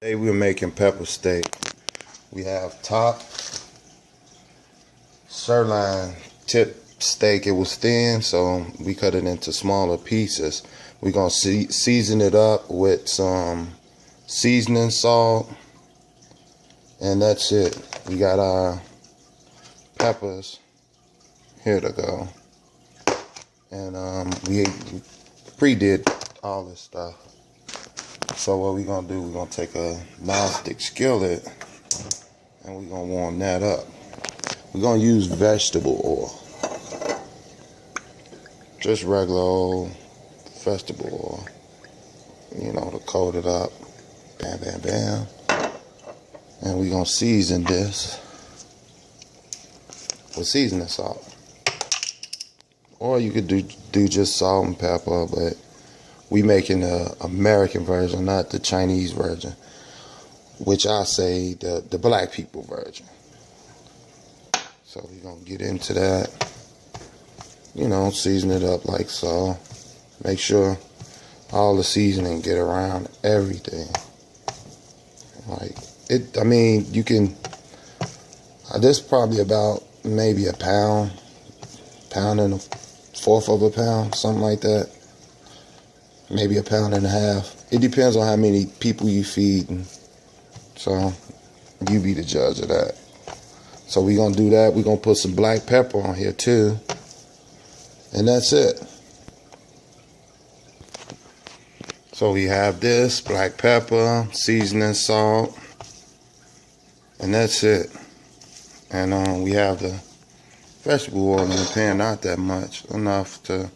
Today we're making pepper steak. We have top sirloin tip steak. It was thin, so we cut it into smaller pieces. We're gonna season it up with some seasoning salt, and that's it. We got our peppers here to go, and we pre-did all this stuff. So what we're gonna do, we're gonna take a non-stick skillet and we're gonna warm that up. We're gonna use vegetable oil, just regular old vegetable oil, you know, to coat it up. Bam, bam, bam. And we're gonna season this with seasoning salt, or you could do just salt and pepper, but we making the American version, not the Chinese version, which I say the black people version. So we're gonna get into that, you know, season it up like so. Make sure all the seasoning get around everything. Like it, I mean, you can, this probably about maybe a pound and a fourth of a pound, something like that. Maybe a pound and a half. It depends on how many people you feed, and so you be the judge of that. So we're gonna do that. We're gonna put some black pepper on here too, and that's it. So we have this black pepper, seasoning, salt, and that's it. And we have the vegetable oil in the pan, not that much, enough to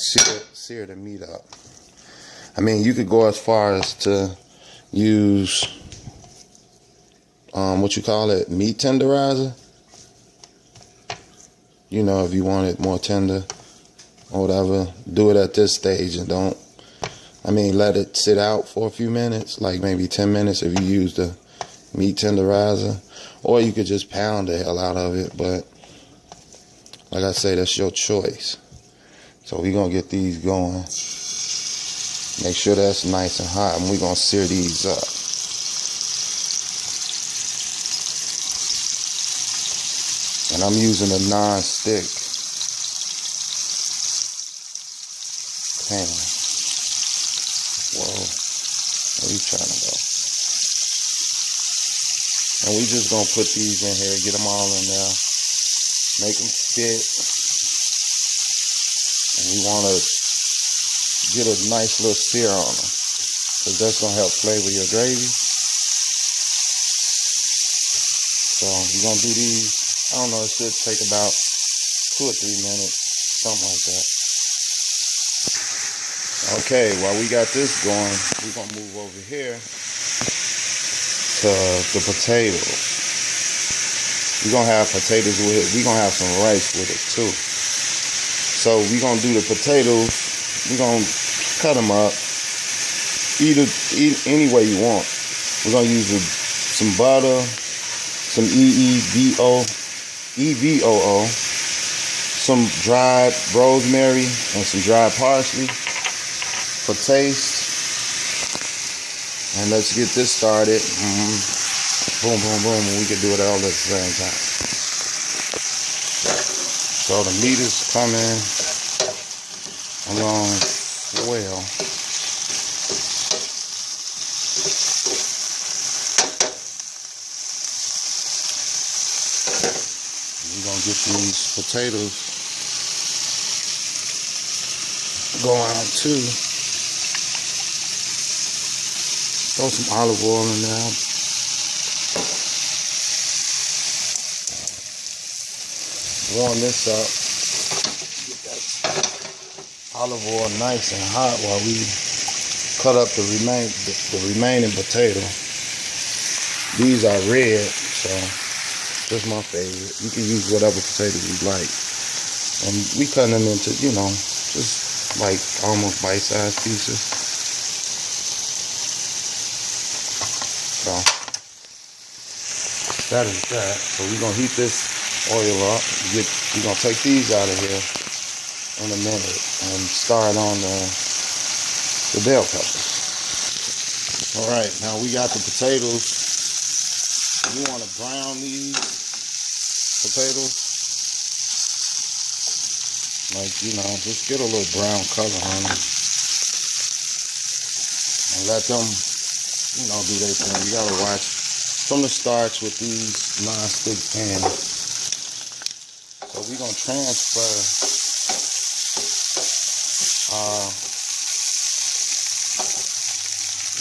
sear the meat up. I mean, you could go as far as to use what you call it, meat tenderizer. You know, if you want it more tender or whatever, do it at this stage and don't, I mean, let it sit out for a few minutes, like maybe 10 minutes if you use the meat tenderizer, or you could just pound the hell out of it. But like I say, that's your choice. So we're going to get these going. Make sure that's nice and hot. And we're going to sear these up. And I'm using a non-stick pan. Whoa. Where you trying to go? And we just going to put these in here. Get them all in there. Make them fit. And we want to get a nice little sear on them, because that's going to help flavor your gravy. So you're going to do these, I don't know, it should take about 2 or 3 minutes, something like that. Okay, while we got this going, we're going to move over here to the potatoes. We're going to have potatoes with it. We're going to have some rice with it too. So we're going to do the potatoes. We're going to cut them up. Eat any way you want. We're going to use some butter, some EVOO, some dried rosemary, and some dried parsley for taste. And let's get this started. Boom, boom, boom. And we can do it all at the same time. So the meat is coming along well. We're going to get these potatoes going too. Throw some olive oil in there. Warm this up. Get that olive oil nice and hot while we cut up the remaining potato. These are red, so that's my favorite. You can use whatever potato you like. And we cutting them into, you know, just like almost bite-sized pieces. So that is that. So we're gonna heat this oil up. We're gonna take these out of here in a minute and start on the bell peppers. All right, now we got the potatoes. You want to brown these potatoes, like, just get a little brown color on them and let them, do their thing. You gotta watch from the starch with these non-stick pans. So we're gonna transfer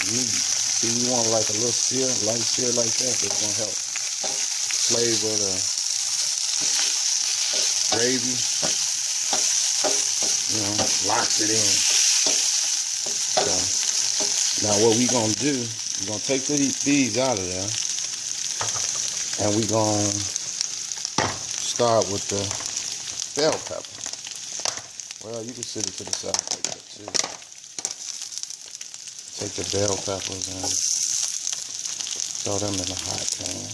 meat. Do you want like a little sear, light sear like that? It's gonna help flavor the gravy. Locks it in. So now what we gonna do? We're gonna take these out of there, and we're gonna start with the bell pepper. Well, you can sit it to the side like that too. Take the bell peppers and throw them in the hot pan.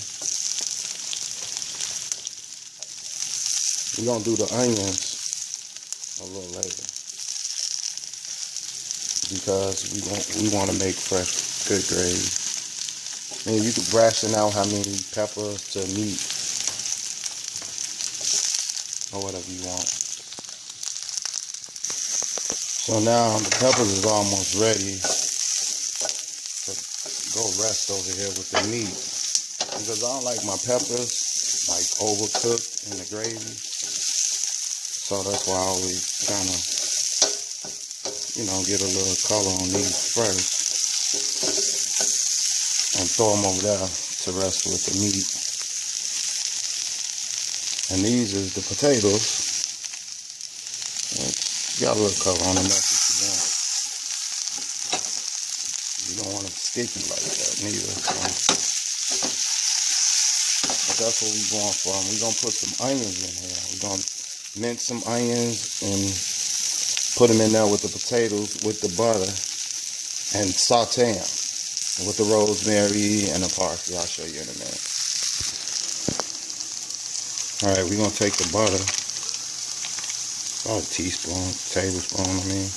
We're gonna do the onions a little later because we want to make fresh, good gravy. I mean, you can ration out how many peppers to meat or whatever you want. So now the peppers is almost ready to go rest over here with the meat, because I don't like my peppers like overcooked in the gravy. So that's why I always kind of, get a little color on these first and throw them over there to rest with the meat. And these is the potatoes. You got a little color on them, that's what you want. You don't want them sticky like that neither. But that's what we're going for. We're going to put some onions in here. We're going to mince some onions and put them in there with the potatoes, with the butter, and saute them with the rosemary and the parsley. I'll show you in a minute. All right, we're going to take the butter, about a tablespoon, I mean.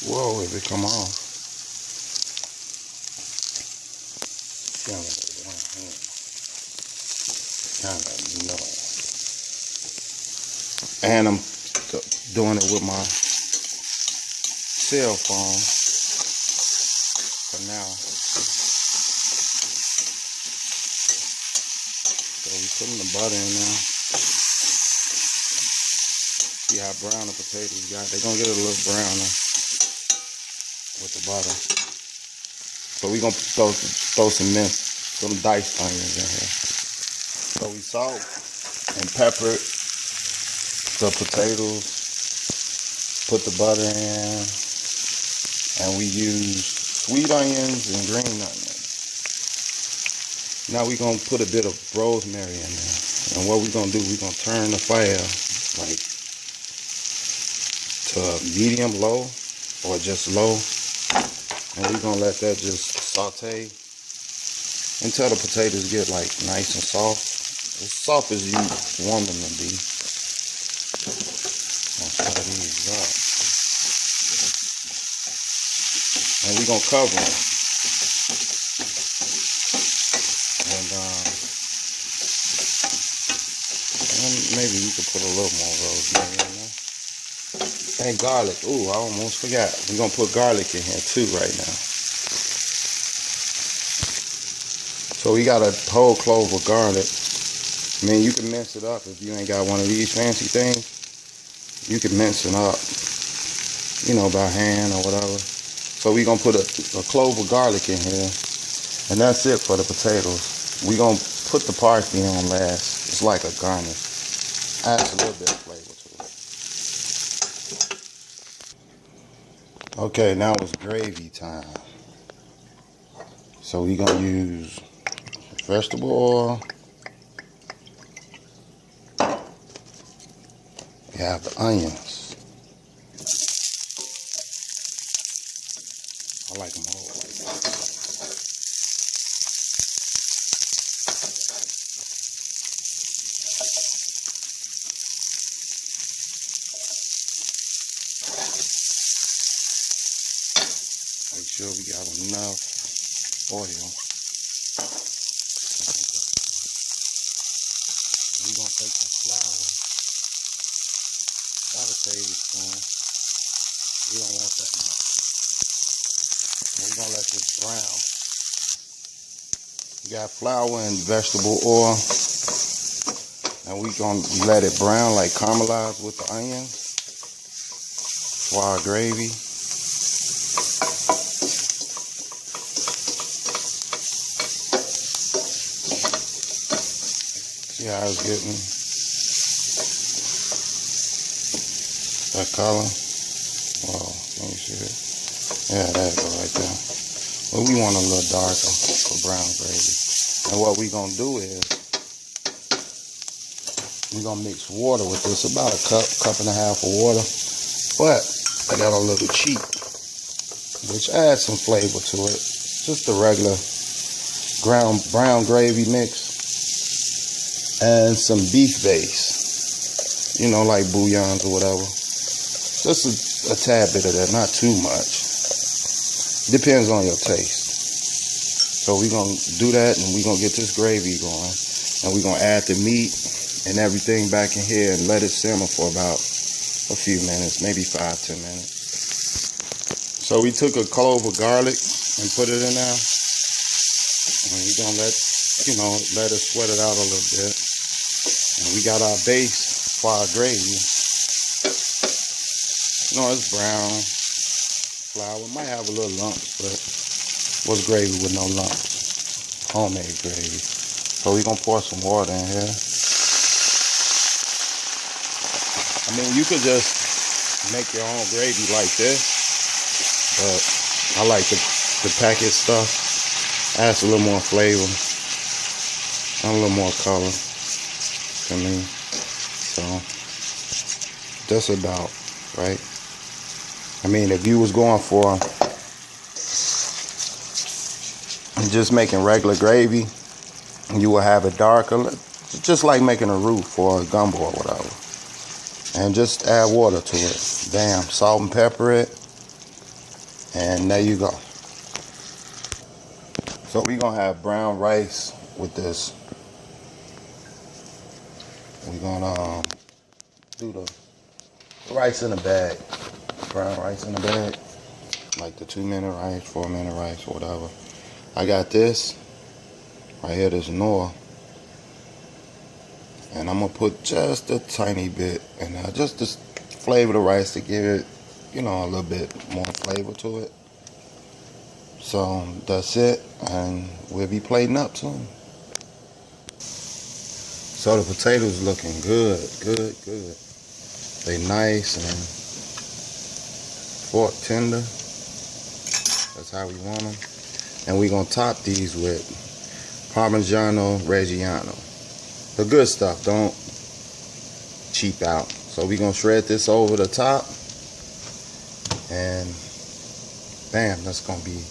Whoa, if it come off. And I'm doing it with my cell phone for now. So we're putting the butter in there. See how brown the potatoes got? They're gonna get a little browner with the butter. So we're gonna throw some diced onions in here. So we salt and peppered the potatoes, put the butter in, and we use sweet onions and green onions. Now we're going to put a bit of rosemary in there. And what we're going to do, we're going to turn the fire like to medium low or just low. And we're going to let that just saute until the potatoes get like nice and soft. As soft as you want them to be. I'll stir these up. And we're going to cover them. And maybe you could put a little more rosemary in there. And garlic. Ooh, I almost forgot. We're going to put garlic in here too right now. So we got a whole clove of garlic. I mean, you can mince it up if you ain't got one of these fancy things. You can mince it up, by hand or whatever. So we're going to put a clove of garlic in here. And that's it for the potatoes. We're going to put the parsley on last. It's like a garnish. Adds a little bit of flavor to it. Okay, now it's gravy time. So we're going to use vegetable oil. We have the onions. I like them all like that. sure we got enough oil. We're gonna take some flour, about a tablespoon. We don't want that much. We're gonna let this brown. We got flour and vegetable oil, and we're gonna let it brown, like caramelize with the onions for our gravy. See how it's getting that color? Whoa, let me see it. Yeah, there it go right there. But we want a little darker for brown gravy. And what we're gonna do is we're gonna mix water with this, about a cup and a half of water. But I got a little cheap, which adds some flavor to it. Just a regular brown gravy mix. And some beef base, you know, like bouillons or whatever. Just a tad bit of that, not too much. Depends on your taste. So we're going to do that, and we're going to get this gravy going. And we're going to add the meat and everything back in here and let it simmer for about a few minutes, maybe 5-10 minutes. So we took a clove of garlic and put it in there. And we're going to let it sweat it out a little bit. And we got our base for our gravy. You know, it's brown flour. It might have a little lumps, but what's gravy with no lumps? Homemade gravy. So we're going to pour some water in here. I mean, you could just make your own gravy like this, but I like the packet stuff. Adds a little more flavor and a little more color to me. So that's about right. I mean, if you was going for just making regular gravy, you will have it darker, just like making a roux for a gumbo or whatever. And just add water to it. Bam, salt and pepper it, and there you go. So we're gonna have brown rice with this. We're gonna do the rice in a bag. Brown rice in a bag. Like the 2-minute rice, 4-minute rice, or whatever. I got this right here, this Knorr. And I'm gonna put just a tiny bit in there, just to flavor the rice, to give it, you know, a little bit more flavor to it. So that's it, and we'll be plating up soon. So the potatoes looking good. They nice and fork tender. That's how we want them. And we're gonna top these with Parmigiano Reggiano. The good stuff, don't cheap out. So we're gonna shred this over the top, and bam, that's gonna be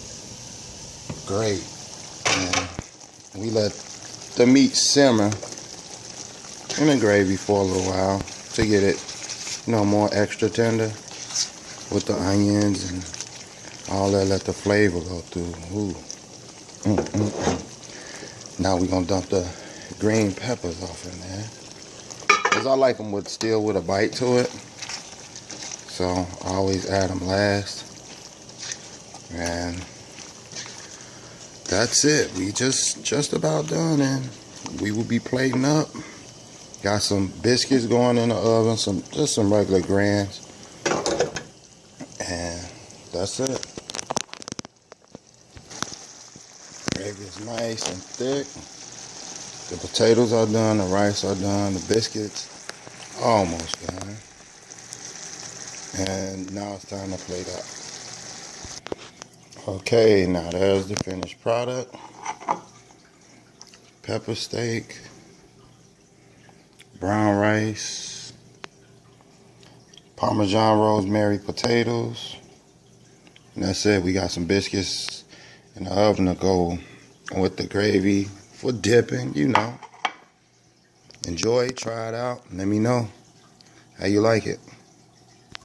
great. And we let the meat simmer in the gravy for a little while to get it, you know, more extra tender with the onions and all that. Let the flavor go through. Ooh. Now we're gonna dump the green peppers off in there, because I like them still with a bite to it. So I always add them last. And that's it. We just about done, and we will be plating up. Got some biscuits going in the oven, just some regular grains, and that's it. Gravy is nice and thick. The potatoes are done, the rice are done, the biscuits almost done. And now it's time to plate up. Okay, now there's the finished product. Pepper steak, brown rice, Parmesan rosemary potatoes. And that's it. We got some biscuits in the oven to go with the gravy for dipping, you know. Enjoy, try it out, and let me know how you like it.